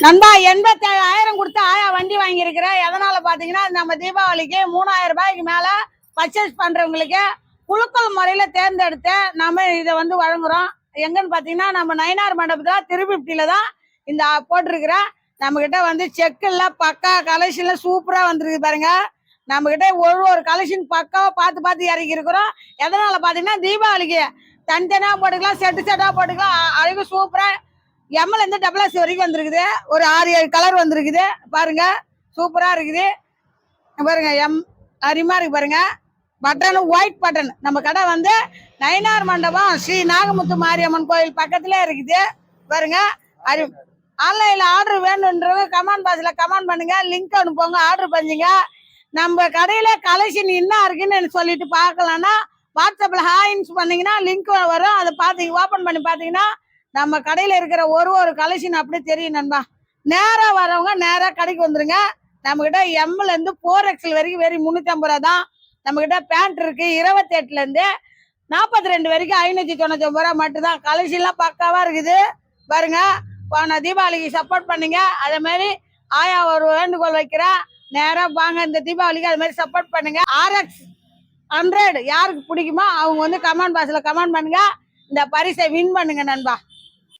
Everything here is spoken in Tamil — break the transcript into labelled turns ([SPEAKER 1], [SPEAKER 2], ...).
[SPEAKER 1] நண்பா 87,000 கொடுத்து ஆயா வண்டி வாங்கியிருக்கிறேன். எதனால பாத்தீங்கன்னா நம்ம தீபாவளிக்கு 3,000 ரூபாய்க்கு மேல பர்ச்சேஸ் பண்றவங்களுக்கு குலுக்கல் முறையில தேர்ந்தெடுத்து நம்ம இதை வந்து வழங்குறோம். எங்கன்னு பாத்தீங்கன்னா நம்ம நயினார் மண்டபத்துல திருப்பிப்டியில தான் இந்த போட்டிருக்கிறேன். நம்ம கிட்ட வந்து செக்குல பக்கா கலெக்ஷன்ல சூப்பரா வந்துருக்கு பாருங்க. நம்ம கிட்ட ஒரு கலெக்ஷன் பக்காவா பார்த்து இறக்கி இருக்கிறோம். எதனால பாத்தீங்கன்னா தீபாவளிக்கு தனித்தனியா போட்டுக்கலாம், செட்டா போட்டுக்கலாம். அழகு சூப்பரா எம்எல் இருந்து டபுள் வரைக்கும் வந்திருக்குது. ஒரு 6-7 கலர் வந்திருக்குது பாருங்க. சூப்பரா இருக்குது பாருங்க. அருமையா இருக்கு பாருங்க. Button white button. நம்ம கடை வந்து நயினார் மண்டபம் ஸ்ரீ நாகமுத்து மாரியம்மன் கோயில் பக்கத்துல இருக்குது பாருங்க. ஆன்லைன்ல ஆர்டர் வேணும்ன்றவங்க கமெண்ட் பாக்ஸ்ல கமெண்ட் பண்ணுங்க, லிங்க் அனுப்புங்க, ஆர்டர் பண்ணுங்க. நம்ம கடையில கலெக்ஷன் என்ன இருக்குன்னு சொல்லிட்டு பார்க்கலாம்னா வாட்ஸ்அப்ல ஹாய்ஸ் பண்ணீங்கன்னா லிங்க் வரும். அதை பார்த்து ஓபன் பண்ணி பார்த்தீங்கன்னா நம்ம கடையில இருக்கிற ஒரு கலெக்ஷன் அப்படியே தெரியும் நண்பா. நேரா வரவங்க நேரா கடைக்கு வந்துருங்க. நம்ம கிட்ட எம்ல இருந்து 4XL வரைக்கும் வெறும் 350 ரூபா தான். நம்ம கிட்ட பேண்ட் இருக்கு 28ல இருந்து 42 வரைக்கும் 599 ரூபா மட்டும்தான். கலெக்ஷன்லாம் பக்காவா இருக்குது பாருங்க. போன தீபாவளிக்கு சப்போர்ட் பண்ணுங்க. அதே மாதிரி ஆயா ஒரு வேண்டுகோள் வைக்கிறேன், நேரா வாங்க இந்த தீபாவளிக்கு. அது மாதிரி சப்போர்ட் பண்ணுங்க. RX 100 யாருக்கு பிடிக்குமோ அவங்க வந்து கமெண்ட் பாக்ஸ்ல கமெண்ட் பண்ணுங்க. இந்த பரிசை வின் பண்ணுங்க நண்பா.